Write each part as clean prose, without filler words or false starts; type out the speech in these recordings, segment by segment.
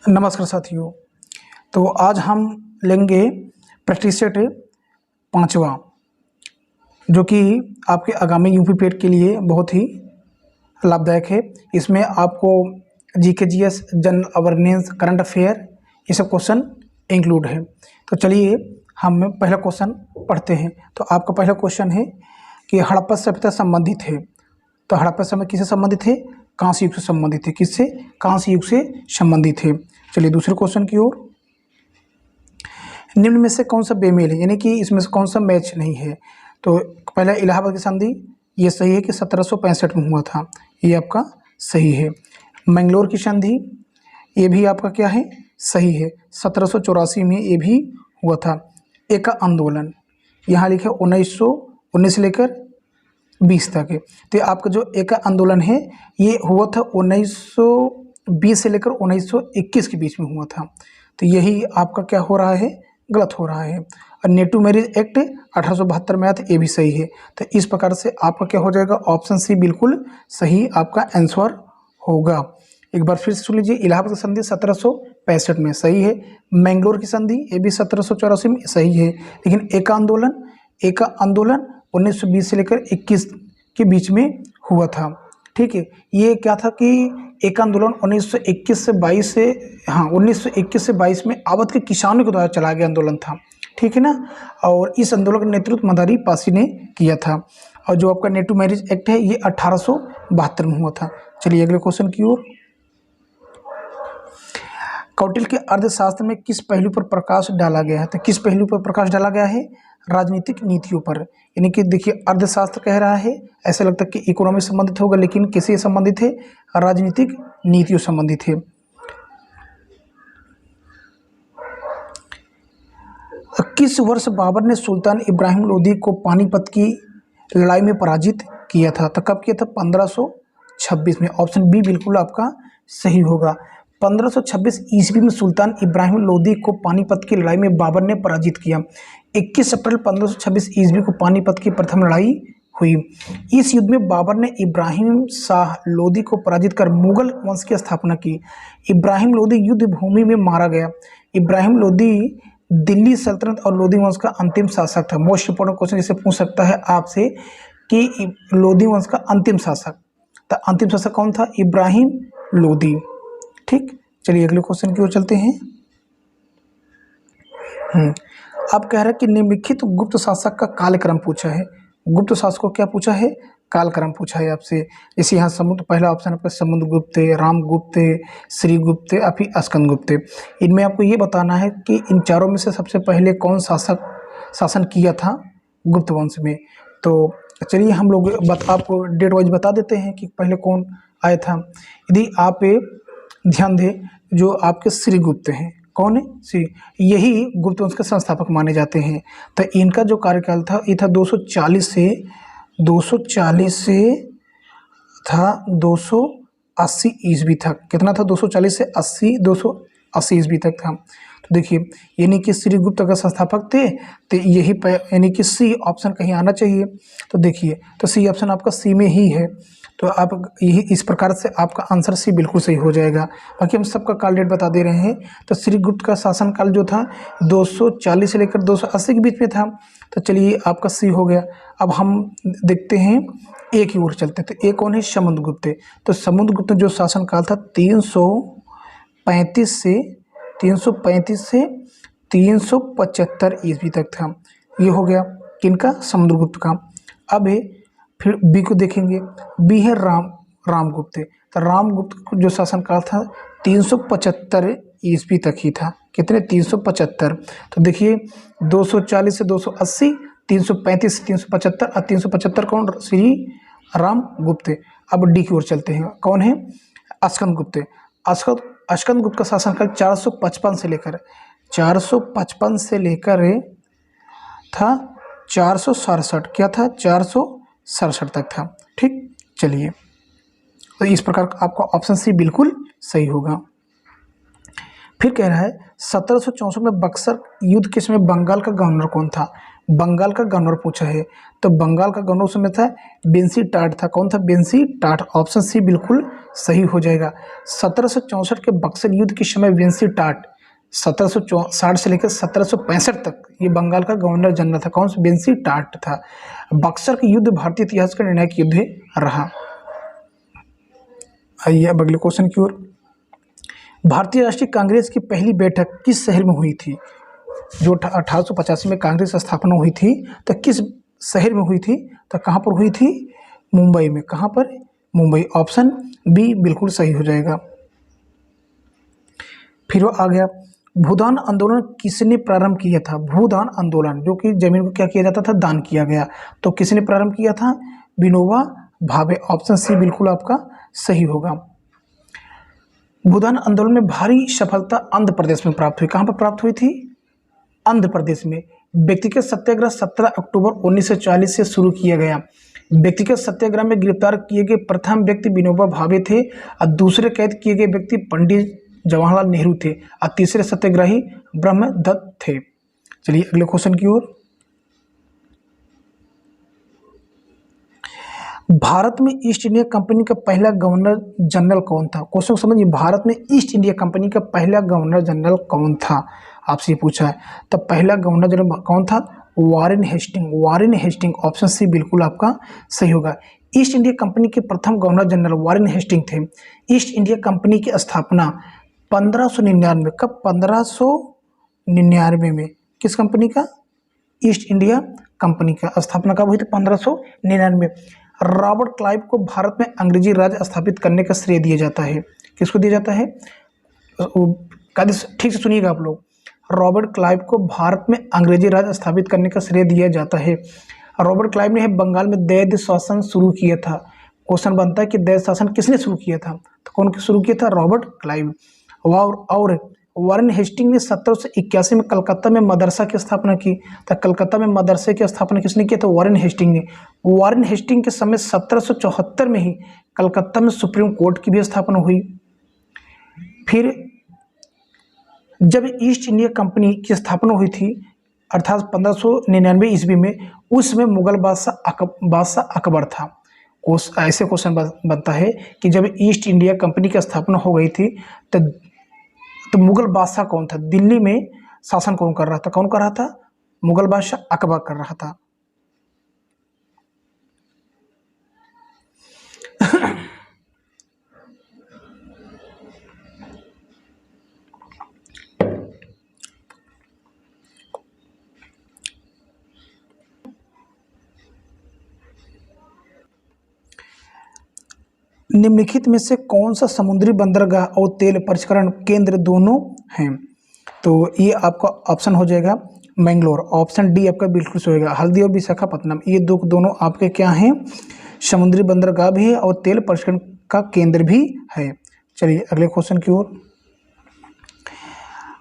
नमस्कार साथियों। तो आज हम लेंगे प्रैक्टिस सेट 5वां, जो कि आपके आगामी यूपी पेट के लिए बहुत ही लाभदायक है। इसमें आपको GK, GS, general awareness, current affair ये सब क्वेश्चन इंक्लूड है। तो चलिए हम पहला क्वेश्चन पढ़ते हैं। तो आपका पहला क्वेश्चन है कि हड़प्पा सभ्यता संबंधित है। तो हड़प्पा सभ्यता किससे संबंधित है? कांस्य युग से संबंधित है। किससे? कांस्य युग से संबंधित है। चलिए दूसरे क्वेश्चन की ओर। निम्न में से कौन सा बेमेल है, यानी कि इसमें से कौन सा मैच नहीं है? तो पहला इलाहाबाद की संधि, ये सही है कि 1765 में हुआ था, ये आपका सही है। मैंगलोर की संधि, ये भी आपका क्या है? सही है, 1784 में ये भी हुआ था। एका आंदोलन, यहाँ लिखे 1919 से लेकर 20 तक है। तो आपका जो एका आंदोलन है ये हुआ था 1920 से लेकर 1921 के बीच में हुआ था। तो यही आपका क्या हो रहा है? गलत हो रहा है। और नेटू मैरिज एक्ट 1872 में आया था, ये भी सही है। तो इस प्रकार से आपका क्या हो जाएगा? ऑप्शन सी बिल्कुल सही आपका आंसर होगा। एक बार फिर से सुन लीजिए। इलाहाबाद की संधि 1765 में सही है। मैंगलोर की संधि ये भी 1784 में सही है। लेकिन एका आंदोलन 1920 से लेकर 21 के बीच में हुआ था। ठीक है, ये क्या था कि एक आंदोलन 1921 से 22 में अवध के किसानों के द्वारा चलाया गया आंदोलन था। ठीक है ना। और इस आंदोलन का नेतृत्व मदारी पासी ने किया था। और जो आपका नेटू मैरिज एक्ट है ये 1872 में हुआ था। चलिए अगले क्वेश्चन की ओर। कौटिल्य के अर्थशास्त्र में किस पहलू पर प्रकाश डाला गया है? तो किस पहलू पर प्रकाश डाला गया है? राजनीतिक नीतियों पर। यानी कि देखिए, अर्थशास्त्र कह रहा है, ऐसा लगता है कि इकोनॉमी से संबंधित होगा, लेकिन किससे संबंधित है? राजनीतिक नीतियों संबंधित है। किस वर्ष बाबर ने सुल्तान इब्राहिम लोदी को पानीपत की लड़ाई में पराजित किया था? तो कब किया था? 1526 में। ऑप्शन बी बिल्कुल आपका सही होगा। 1526 ईस्वी में सुल्तान इब्राहिम लोदी को पानीपत की लड़ाई में बाबर ने पराजित किया। 21 अप्रैल 1526 ईस्वी को पानीपत की प्रथम लड़ाई हुई। इस युद्ध में बाबर ने इब्राहिम शाह लोदी को पराजित कर मुगल वंश की स्थापना की। इब्राहिम लोदी युद्ध भूमि में मारा गया। इब्राहिम लोदी दिल्ली सल्तनत और लोदी वंश का अंतिम शासक था। मोस्ट इंपोर्टेंट क्वेश्चन जिसे पूछ सकता है आपसे कि लोदी वंश का अंतिम शासक, तो अंतिम शासक कौन था? इब्राहिम लोदी। ठीक, चलिए अगले क्वेश्चन की ओर चलते हैं। अब कह रहा है कि निम्नलिखित गुप्त शासक का कालक्रम पूछा है। गुप्त शासक को क्या पूछा है? कालक्रम पूछा है आपसे। जैसे यहाँ समुद्र, पहला ऑप्शन आपका समुद्रगुप्त, रामगुप्त, श्रीगुप्त या फिर स्कंदगुप्त। इनमें आपको ये बताना है कि इन चारों में से सबसे पहले कौन शासन किया था गुप्त वंश में। तो चलिए हम लोग आपको डेट वाइज बता देते हैं कि पहले कौन आया था। यदि आप ध्यान दें, जो आपके श्रीगुप्त हैं, कौन है? श्री, यही गुप्त वंश के संस्थापक माने जाते हैं। तो इनका जो कार्यकाल था ये था 240 से था 280 ईस्वी तक। कितना था? 240 से 280 ईस्वी तक था। तो देखिए, यानी कि श्रीगुप्त अगर संस्थापक थे तो यही यानी कि सी ऑप्शन कहीं आना चाहिए। तो देखिए, तो सी ऑप्शन आपका सी में ही है। तो आप यही इस प्रकार से आपका आंसर सी बिल्कुल सही हो जाएगा। बाकी हम सबका काल डेट बता दे रहे हैं। तो श्रीगुप्त का शासनकाल जो था 240 से लेकर 280 के बीच में था। तो चलिए आपका सी हो गया। अब हम देखते हैं ए की ओर चलते। तो ए कौन है? समुद्रगुप्त। तो समुद्रगुप्त जो शासनकाल था 335 से 375 ईस्वी तक था। ये हो गया किनका? समुद्रगुप्त का। अब फिर बी को देखेंगे। बी है रामगुप्त। तो रामगुप्त जो शासनकाल था 375 ईस्वी तक ही था। कितने? 375। तो देखिए 240 से 280, 335 से 375 और 375 कौन? श्री रामगुप्त। अब डी की ओर चलते हैं। कौन है? स्कंदगुप्त। स्कंदगुप्त का शासनकाल 455 से लेकर था 467। क्या था? 467 तक था। ठीक, चलिए तो इस प्रकार आपका ऑप्शन सी बिल्कुल सही होगा। फिर कह रहा है 1764 में बक्सर युद्ध के समय बंगाल का गवर्नर कौन था? बंगाल का गवर्नर पूछा है, तो बंगाल का गवर्नर उस समय था बेंसी टाट था। कौन था? बेंसी टाट। ऑप्शन सी बिल्कुल सही हो जाएगा। 1764 के बक्सर युद्ध के समय बेंसी टाट 1760 से लेकर 1765 तक ये बंगाल का गवर्नर जनरल था। कौन सा? बेंसी टाट था। बक्सर का युद्ध भारतीय इतिहास का निर्णायक युद्ध रहा। आइए अब अगले क्वेश्चन की ओर। भारतीय राष्ट्रीय कांग्रेस की पहली बैठक किस शहर में हुई थी? जो 1885 में कांग्रेस स्थापना हुई थी तो किस शहर में हुई थी? तो कहाँ पर हुई थी? मुंबई में। कहाँ पर? मुंबई। ऑप्शन बी बिल्कुल सही हो जाएगा। फिर वो आ गया, भूदान आंदोलन किसने प्रारंभ किया था? भूदान आंदोलन, जो कि जमीन को क्या किया जाता था? दान किया गया। तो किसने प्रारंभ किया था? विनोबा भावे। ऑप्शन सी बिल्कुल आपका सही होगा। भूदान आंदोलन में भारी सफलता आंध्र प्रदेश में प्राप्त हुई। कहाँ पर प्राप्त हुई थी? आंध्र प्रदेश में। व्यक्तिगत सत्याग्रह 17 अक्टूबर 1940 से शुरू किया गया। व्यक्तिगत सत्याग्रह में गिरफ्तार किए गए प्रथम व्यक्ति विनोबा भावे थे और दूसरे कैद किए गए व्यक्ति पंडित जवाहरलाल नेहरू थे और तीसरे सत्याग्रही ब्रह्मदत्त थे। चलिए अगले क्वेश्चन की ओर। भारत में ईस्ट इंडिया कंपनी का पहला गवर्नर जनरल कौन था? क्वेश्चन समझिए, भारत में ईस्ट इंडिया कंपनी का पहला गवर्नर जनरल कौन था? आपसे पूछा है। तो पहला गवर्नर जनरल कौन था? Warren Hasting. Warren Hasting. Option C बिल्कुल आपका सही होगा। ईस्ट इंडिया कंपनी के प्रथम गवर्नर जनरल वॉरेन हेस्टिंग थे। ईस्ट इंडिया कंपनी की स्थापना 1599 कब? 1599 में। किस कंपनी का? ईस्ट इंडिया कंपनी का स्थापना कब हुई थी? 1599। रॉबर्ट क्लाइव को भारत में अंग्रेजी राज स्थापित करने का श्रेय दिया जाता है। किसको दिया जाता है? ठीक से सुनिएगा आप लोग। रॉबर्ट क्लाइव को भारत में अंग्रेजी राज स्थापित करने का श्रेय दिया जाता है। रॉबर्ट क्लाइव ने बंगाल में दैत्य शासन शुरू किया था। क्वेश्चन बनता है कि दैत्य शासन किसने शुरू किया था? तो कौन शुरू किया था? Robert Clive. और वॉरेन हेस्टिंग ने 1781 में कलकत्ता में मदरसा की स्थापना की। तो कलकत्ता में मदरसे की स्थापना किसने किया? तो वॉरेन हेस्टिंग ने। वॉरेन हेस्टिंग के समय 1774 में ही कलकत्ता में सुप्रीम कोर्ट की भी स्थापना हुई। फिर जब ईस्ट इंडिया कंपनी की स्थापना हुई थी अर्थात 1599 ईस्वी में, उसमें मुगल बादशाह अकबर था। ऐसे क्वेश्चन बनता है कि जब ईस्ट इंडिया कंपनी की स्थापना हो गई थी तो मुगल बादशाह कौन था? दिल्ली में शासन कौन कर रहा था? कौन कर रहा था? मुगल बादशाह अकबर कर रहा था। निम्नलिखित में से कौन सा समुद्री बंदरगाह और तेल परिष्करण केंद्र दोनों हैं? तो ये आपका ऑप्शन हो जाएगा मैंगलोर। ऑप्शन डी आपका बिल्कुल सही होगा। हल्दी और विशाखापत्तनम ये दोनों आपके क्या हैं? समुद्री बंदरगाह भी है और तेल परिष्करण का केंद्र भी है। चलिए अगले क्वेश्चन की ओर।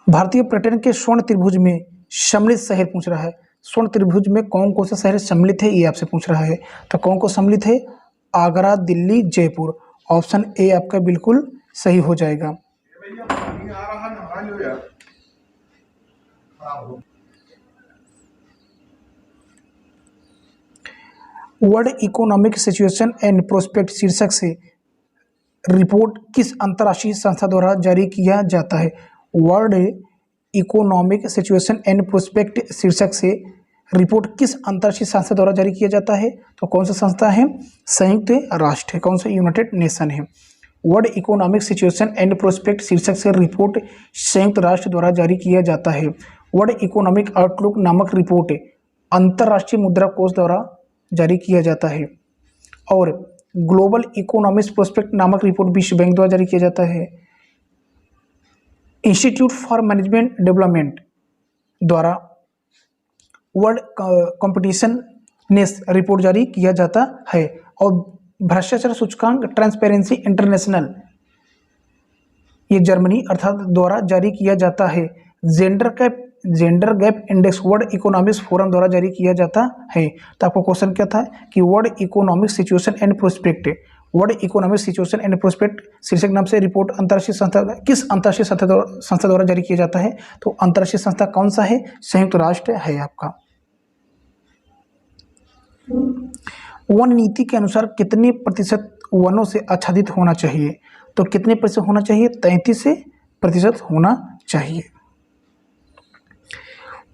भारतीय पर्यटन के स्वर्ण त्रिभुज में सम्मिलित शहर पूछ रहा है। स्वर्ण त्रिभुज में कौन कौन सा शहर सम्मिलित है ये आपसे पूछ रहा है। तो कौन कौन सम्मिलित है? आगरा, दिल्ली, जयपुर। ऑप्शन ए आपका बिल्कुल सही हो जाएगा। World economic situation and prospect शीर्षक से रिपोर्ट किस अंतर्राष्ट्रीय संस्था द्वारा जारी किया जाता है? World economic situation and prospect शीर्षक से रिपोर्ट किस अंतर्राष्ट्रीय संस्था द्वारा जारी किया जाता है? तो कौन सा संस्था है? संयुक्त राष्ट्र है। कौन सा? यूनाइटेड नेशन है। World economic situation and prospect शीर्षक से रिपोर्ट संयुक्त राष्ट्र द्वारा जारी किया जाता है। वर्ल्ड इकोनॉमिक आउटलुक नामक रिपोर्ट अंतर्राष्ट्रीय मुद्रा कोष द्वारा जारी किया जाता है और ग्लोबल इकोनॉमिक्स प्रोस्पेक्ट नामक रिपोर्ट विश्व बैंक द्वारा जारी किया जाता है। इंस्टीट्यूट फॉर मैनेजमेंट डेवलपमेंट द्वारा वर्ल्ड कंपटीशन नेस रिपोर्ट जारी किया जाता है और भ्रष्टाचार सूचकांक ट्रांसपेरेंसी इंटरनेशनल ये जर्मनी अर्थात द्वारा जारी किया जाता है। Gender gap index world economics forum द्वारा जारी किया जाता है। तो आपका क्वेश्चन क्या था कि world economic situation and prospect, world economic situation and prospect शीर्षक नाम से रिपोर्ट अंतर्राष्ट्रीय संस्था किस अंतर्राष्ट्रीय संस्था द्वारा जारी किया जाता है? तो अंतर्राष्ट्रीय संस्था कौन सा है? संयुक्त राष्ट्र है आपका। वन नीति के अनुसार कितने प्रतिशत वनों से आच्छादित होना चाहिए? तो कितने प्रतिशत होना चाहिए? 33% होना चाहिए।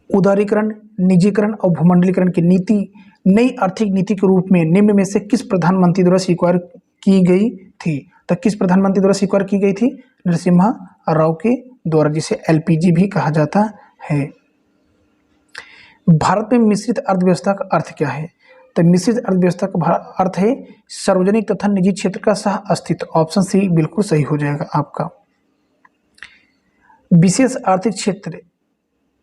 उदारीकरण, निजीकरण और भूमंडलीकरण की नीति नई आर्थिक नीति के रूप में निम्न में से किस प्रधानमंत्री द्वारा स्वीकार की गई थी? तो किस प्रधानमंत्री द्वारा स्वीकार की गई थी? नरसिम्हा राव के द्वारा, जिसे एलपीजी भी कहा जाता है। भारत में मिश्रित अर्थव्यवस्था का अर्थ क्या है? तो मिश्रित अर्थव्यवस्था का अर्थ है सार्वजनिक तथा निजी क्षेत्र का सह अस्तित्व। ऑप्शन सी बिल्कुल सही हो जाएगा आपका। विशेष आर्थिक क्षेत्र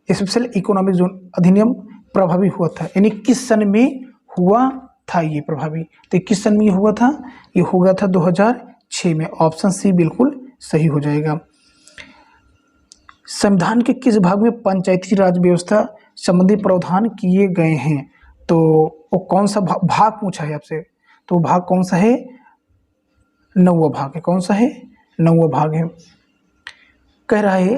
स्पेशल इकोनॉमिक जोन अधिनियम प्रभावी हुआ था, यानी किस सन में हुआ था ये प्रभावी? तो किस सन में हुआ था? ये हुआ था 2006 में। ऑप्शन सी बिल्कुल सही हो जाएगा। संविधान के किस भाग में पंचायती राज व्यवस्था संबंधी प्रावधान किए गए हैं? तो वो कौन सा भाग पूछा है आपसे? तो भाग कौन सा है? 9वां भाग है। कौन सा है? 9वां भाग है। कह रहा है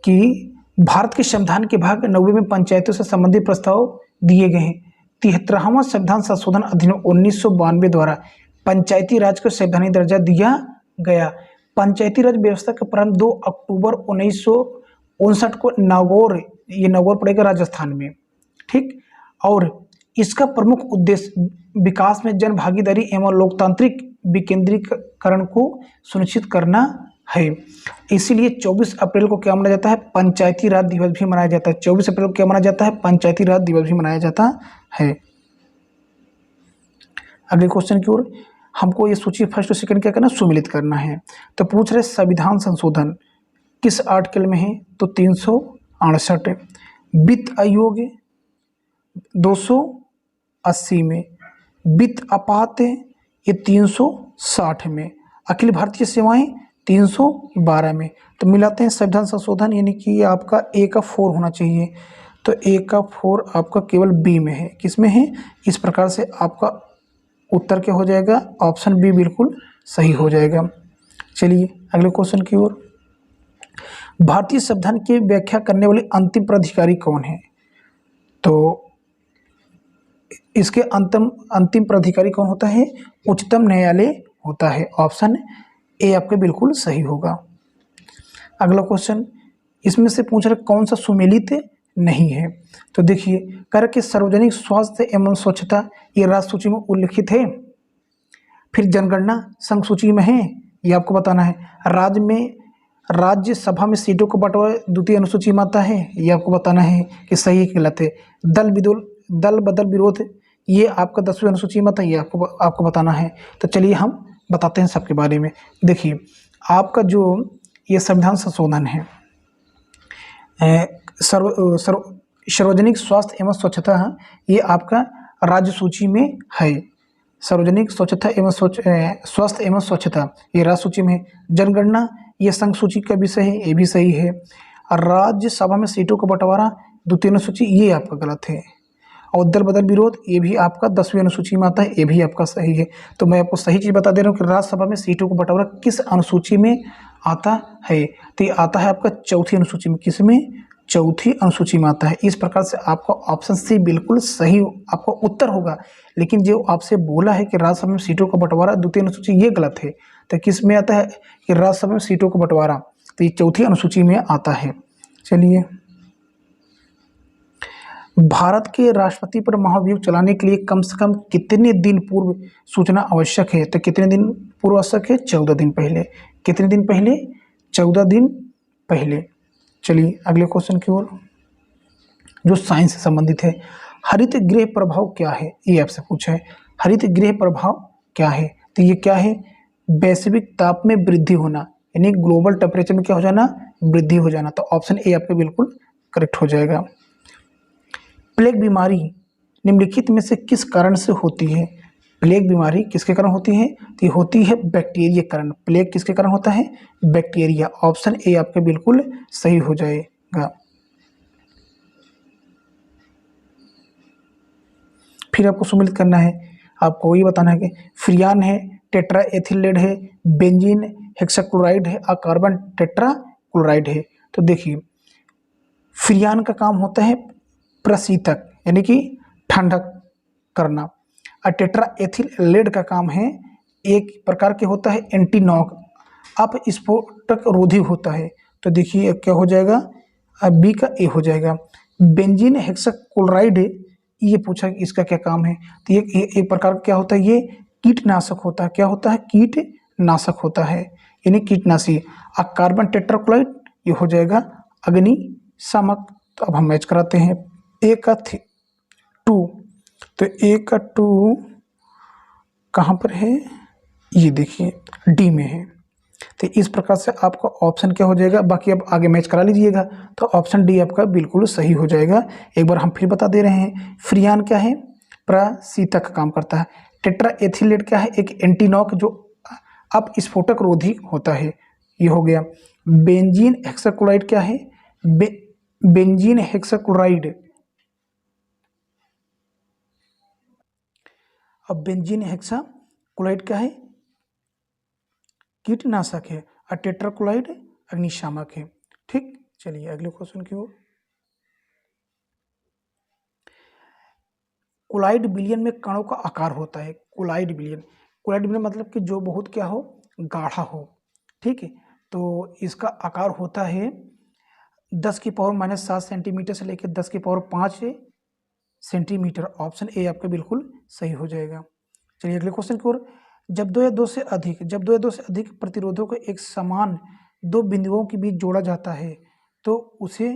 कि भारत के संविधान के भाग 90 में पंचायतों से संबंधित प्रस्ताव दिए गए हैं। 73वां संविधान संशोधन अधिनियम 1992 द्वारा पंचायती राज को संवैधानिक दर्जा दिया गया। पंचायती राज व्यवस्था का प्रारंभ 2 अक्टूबर 1959 को नागौर पड़ेगा राजस्थान में, ठीक। और इसका प्रमुख उद्देश्य विकास में जन भागीदारी एवं लोकतांत्रिक विकेंद्रीकरण को सुनिश्चित करना है। इसीलिए 24 अप्रैल को क्या मनाया जाता है? पंचायती राज दिवस भी मनाया जाता है। 24 अप्रैल को क्या मनाया जाता है? पंचायती राज दिवस भी मनाया जाता है। अगले क्वेश्चन की ओर हमको ये सूची फर्स्ट और सेकंड क्या करना? सुमिलित करना है। तो पूछ रहे संविधान संशोधन किस आर्टिकल में है? तो 368। वित्त आयोग 280 में। वित्त आपात ये 360 में। अखिल भारतीय सेवाएं 312 में। तो मिलाते हैं संविधान संशोधन, यानी कि आपका A का 4 होना चाहिए। तो A का 4 आपका केवल B में है। किस में है? इस प्रकार से आपका उत्तर क्या हो जाएगा? ऑप्शन बी बिल्कुल सही हो जाएगा। चलिए अगले क्वेश्चन की ओर। भारतीय संविधान की व्याख्या करने वाले अंतिम प्राधिकारी कौन है? तो इसके अंतिम प्राधिकारी कौन होता है? उच्चतम न्यायालय होता है। ऑप्शन ए आपके बिल्कुल सही होगा। अगला क्वेश्चन इसमें से पूछ रहे कौन सा सुमेलित नहीं है? तो देखिए कर के सार्वजनिक स्वास्थ्य एवं स्वच्छता ये राज्य सूची में उल्लिखित है, फिर जनगणना संघ सूची में है, ये आपको बताना है। राज्यसभा में सीटों को बंटवारा द्वितीय अनुसूची में आता है, ये आपको बताना है कि सही है कि गलत है। दल बदल विरोध ये आपका 10वीं अनुसूची में आता है, ये आपको बताना है। तो चलिए हम बताते हैं सबके बारे में। देखिए आपका जो ये संविधान संशोधन है, सार्वजनिक स्वास्थ्य एवं स्वच्छता, ये आपका राज्य सूची में है। सार्वजनिक स्वच्छता एवं स्वास्थ्य एवं स्वच्छता ये राज्य सूची में है। जनगणना ये संघ सूची का विषय है, ये भी सही है। और राज्यसभा में सीटों का बंटवारा द्वितीय अनुसूची ये आपका गलत है। और दल बदल विरोध ये भी आपका 10वीं अनुसूची में आता है, ये भी आपका सही है। तो मैं आपको सही चीज़ बता दे रहा हूँ कि राज्यसभा में सीटों को बंटवारा किस अनुसूची में आता है? तो ये आता है आपका चौथी अनुसूची में। किस में? चौथी अनुसूची में आता है। इस प्रकार से आपका ऑप्शन सी बिल्कुल सही आपका उत्तर होगा। लेकिन जो आपसे बोला है कि राज्यसभा में सीटों का बंटवारा द्वितीय अनुसूची, ये गलत है। तो किस में आता है कि राज्यसभा में सीटों का बंटवारा? तो ये चौथी अनुसूची में आता है। चलिए भारत के राष्ट्रपति पर महाभियोग चलाने के लिए कम से कम कितने दिन पूर्व सूचना आवश्यक है? तो कितने दिन पूर्व आवश्यक है? 14 दिन पहले। कितने दिन पहले? 14 दिन पहले। चलिए अगले क्वेश्चन की ओर जो साइंस से संबंधित है। हरित गृह प्रभाव क्या है? ये आपसे पूछा है। हरित गृह प्रभाव क्या है? तो ये क्या है? वैश्विक ताप में वृद्धि होना, यानी ग्लोबल टेम्परेचर में क्या हो जाना? वृद्धि हो जाना। तो ऑप्शन ए आपका बिल्कुल करेक्ट हो जाएगा। प्लेग बीमारी निम्नलिखित में से किस कारण से होती है? प्लेग बीमारी किसके कारण होती है? तो ये होती है बैक्टीरिया कारण। प्लेग किसके कारण होता है? बैक्टीरिया। ऑप्शन ए आपका बिल्कुल सही हो जाएगा। फिर आपको सम्मिलित करना है, आपको ये बताना है कि फ्रियान है, टेट्रा एथिलेट है, बेंजीन हेक्साक्लोराइड है और कार्बन टेट्रा क्लोराइड है। तो देखिए फ्रियान का काम होता है प्रशीतक, यानी कि ठंडक करना। टेट्रा एथिल लेड का काम है, एक प्रकार के होता है एंटी नॉक, अपस्फोटक रोधी होता है। तो देखिए क्या हो जाएगा, बी का ए हो जाएगा। बेंजीन हेक्साक्लोराइड, ये पूछा कि इसका क्या काम है, तो ये एक प्रकार का क्या होता है, ये कीटनाशक होता है। क्या होता है, कीटनाशक होता है, यानी कीटनाशी। कार्बन टेट्राक्लोराइड ये हो जाएगा अग्निशामक। तो अब हम मैच कराते हैं, ए का 2, तो ए का 2 कहाँ पर है, ये देखिए डी में है। तो इस प्रकार से आपका ऑप्शन क्या हो जाएगा, बाकी अब आगे मैच करा लीजिएगा। तो ऑप्शन डी आपका बिल्कुल सही हो जाएगा। एक बार हम फिर बता दे रहे हैं, फ्रियान क्या है, प्रशीतक काम करता है। टेट्रा एथिलेट क्या है, एक एंटीनॉक जो अपस्फोटक रोधी होता है, ये हो गया। बेंजीन हेक्साक्लोराइड क्या है, बेंजीन हेक्साक्लोराइड, अब बेंजीन हेक्साक्लोराइड क्या है, कीटनाशक है, और टेट्राक्लोराइड अग्निशामक है। ठीक, चलिए अगले क्वेश्चन की ओर। कोलाइड बिलियन में कणों का आकार होता है, कोलाइड बिलियन, कोलाइड बिलियन मतलब कि जो बहुत क्या हो, गाढ़ा हो। ठीक है, तो इसका आकार होता है 10⁻⁻7 सेंटीमीटर से लेकर 10⁻5 सेंटीमीटर। ऑप्शन ए आपका बिल्कुल सही हो जाएगा। चलिए अगले क्वेश्चन की ओर। जब दो या दो से अधिक प्रतिरोधों को एक समान दो बिंदुओं के बीच जोड़ा जाता है तो उसे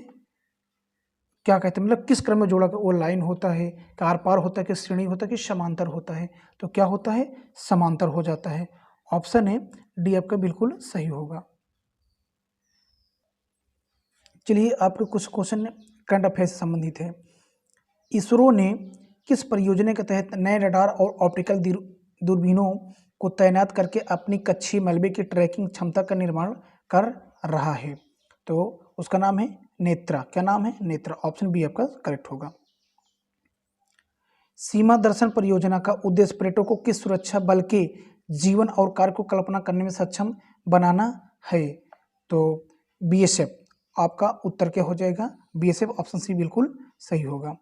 क्या कहते हैं, मतलब किस क्रम में जोड़ा, वो लाइन होता है, कि आर पार होता है, कि श्रेणी होता है, कि समांतर होता है। तो क्या होता है, समांतर हो जाता है। ऑप्शन है डी आपका बिल्कुल सही होगा। चलिए आपके कुछ क्वेश्चन करंट अफेयर से संबंधित है। इसरो ने किस परियोजना के तहत नए रडार और ऑप्टिकल दूरबीनों को तैनात करके अपनी कक्षीय मलबे की ट्रैकिंग क्षमता का निर्माण कर रहा है? तो उसका नाम है नेत्रा। क्या नाम है, नेत्रा। ऑप्शन बी आपका करेक्ट होगा। सीमा दर्शन परियोजना का उद्देश्य पर्यटकों को किस सुरक्षा बल के जीवन और कार्य को कल्पना करने में सक्षम बनाना है? तो बीएसएफ आपका उत्तर क्या हो जाएगा, बीएसएफ। ऑप्शन सी बिल्कुल सही होगा।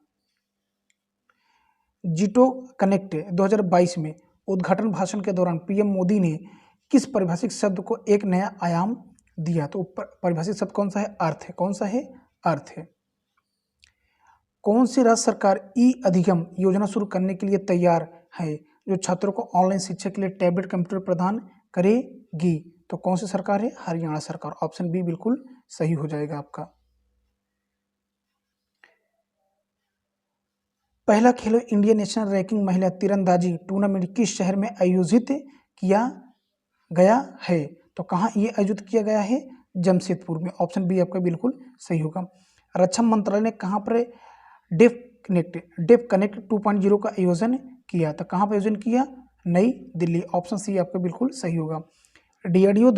जिटो कनेक्ट 2022 में उद्घाटन भाषण के दौरान पीएम मोदी ने किस परिभाषित शब्द को एक नया आयाम दिया? तो परिभाषित शब्द कौन सा है, अर्थ है। कौन सा है, अर्थ है। कौन सी राज्य सरकार ई अधिगम योजना शुरू करने के लिए तैयार है, जो छात्रों को ऑनलाइन शिक्षा के लिए टैबलेट कंप्यूटर प्रदान करेगी? तो कौन सी सरकार है, हरियाणा सरकार। ऑप्शन बी बिल्कुल सही हो जाएगा आपका। पहला खेलो इंडिया नेशनल रैंकिंग महिला तीरंदाजी टूर्नामेंट किस शहर में आयोजित किया गया है? तो कहाँ ये आयोजित किया गया है, जमशेदपुर में। ऑप्शन बी आपका बिल्कुल सही होगा। रक्षा मंत्रालय ने कहाँ पर डेफ कनेक्ट 2.0 का आयोजन किया? तो कहाँ पर आयोजन किया, नई दिल्ली। ऑप्शन सी आपका बिल्कुल सही होगा। डीआरडीओ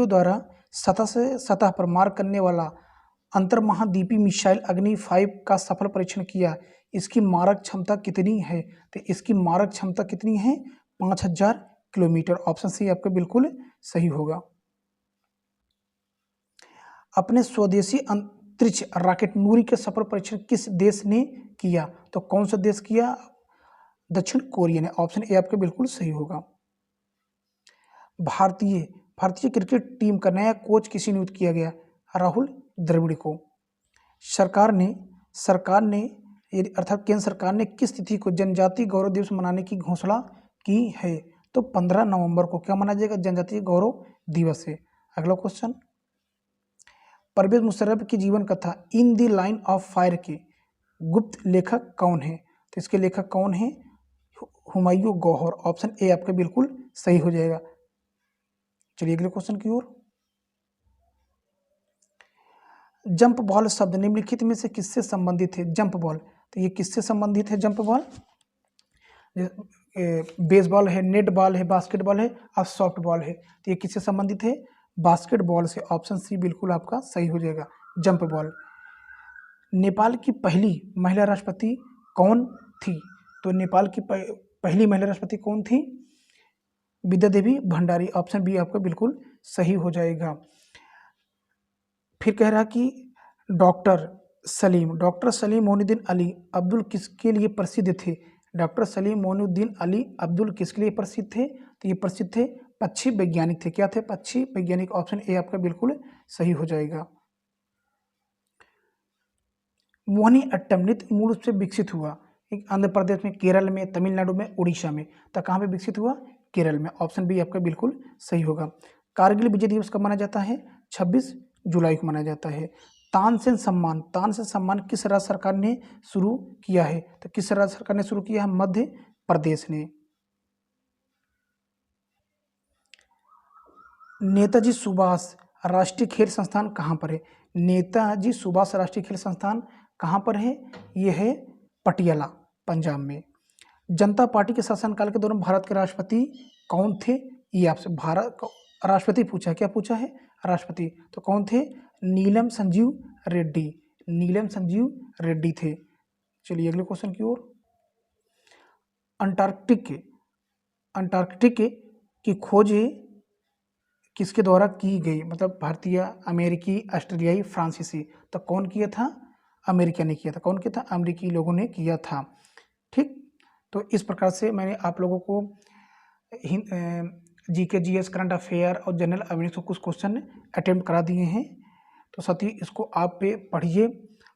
द्वारा सतह से सतह पर मार करने वाला अंतर्महाद्वीपीय मिसाइल अग्नि 5 का सफल परीक्षण किया। इसकी मारक क्षमता कितनी है? तो इसकी मारक क्षमता कितनी है, 5000 किलोमीटर। ऑप्शन सी आपका बिल्कुल सही होगा। अपने स्वदेशी अंतरिक्ष रॉकेट नूरी के सफल परीक्षण किस देश ने किया? तो कौन सा देश किया, दक्षिण कोरिया ने। ऑप्शन ए आपका बिल्कुल सही होगा। भारतीय क्रिकेट टीम का नया कोच किसे नियुक्त किया गया? राहुल द्रविड़ को। सरकार ने अर्थात केंद्र सरकार ने किस तिथि को जनजातीय गौरव दिवस मनाने की घोषणा की है? तो 15 नवंबर को क्या मनाया जाएगा, जनजातीय गौरव दिवस है। अगला क्वेश्चन, परवेज मुशर्रफ की जीवन कथा in the line of fire के गुप्त लेखक कौन है? तो इसके लेखक कौन है, हुमायूं गौहर। ऑप्शन ए आपका बिल्कुल सही हो जाएगा। चलिए अगले क्वेश्चन की ओर। जंप बॉल शब्द निम्नलिखित में से किससे संबंधित है? जंप बॉल, तो ये किससे संबंधित है, जंप बॉल? बेसबॉल है, नेट बॉल है, बास्केटबॉल है और सॉफ्ट बॉल है। तो ये किससे संबंधित है, बास्केटबॉल से। ऑप्शन सी बिल्कुल आपका सही हो जाएगा, जंप बॉल। नेपाल की पहली महिला राष्ट्रपति कौन थी? तो नेपाल की पहली महिला राष्ट्रपति कौन थी, विद्या देवी भंडारी। ऑप्शन बी आपका बिल्कुल सही हो जाएगा। फिर कह रहा कि डॉक्टर सलीम मोहिउद्दीन अली अब्दुल किसके लिए प्रसिद्ध थे? डॉक्टर सलीम मोइनुद्दीन अली अब्दुल किसके लिए प्रसिद्ध थे? तो ये प्रसिद्ध थे, पक्षी वैज्ञानिक थे। क्या थे? पक्षी वैज्ञानिक। ऑप्शन ए आपका बिल्कुल सही हो जाएगा। मोहिनीअट्टम नृत्य मूल रूप से विकसित हुआ आंध्र प्रदेश में, केरल में, तमिलनाडु में, उड़ीसा में। तो कहाँ पे विकसित हुआ? केरल में। ऑप्शन बी आपका बिल्कुल सही होगा। कारगिल विजय दिवस कब मनाया जाता है? 26 जुलाई को मनाया जाता है। तानसेन सम्मान किस राज्य सरकार ने शुरू किया है? तो किस राज्य सरकार ने शुरू किया है? मध्य प्रदेश ने। नेताजी सुभाष राष्ट्रीय खेल संस्थान कहाँ पर है? नेताजी सुभाष राष्ट्रीय खेल संस्थान कहाँ पर है? ये है पटियाला, पंजाब में। जनता पार्टी के शासनकाल के दौरान भारत के राष्ट्रपति कौन थे? ये आपसे भारत राष्ट्रपति पूछा है। क्या पूछा है? राष्ट्रपति। तो कौन थे? नीलम संजीव रेड्डी। नीलम संजीव रेड्डी थे। चलिए अगले क्वेश्चन की ओर। अंटार्कटिक की खोज किसके द्वारा की गई? मतलब भारतीय, अमेरिकी, ऑस्ट्रेलियाई, फ्रांसीसी। तो कौन किया था? अमेरिका ने किया था। कौन किया था? अमेरिकी लोगों ने किया था। ठीक, तो इस प्रकार से मैंने आप लोगों को जीके, जीएस, करंट अफेयर और जनरल अवेयरनेस को कुछ क्वेश्चन अटेम्प्ट करा दिए हैं। तो साथी इसको आप पे पढ़िए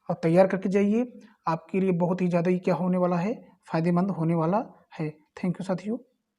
और तैयार करके जाइए। आपके लिए बहुत ही ज़्यादा ही क्या होने वाला है? फायदेमंद होने वाला है। थैंक यू साथियों।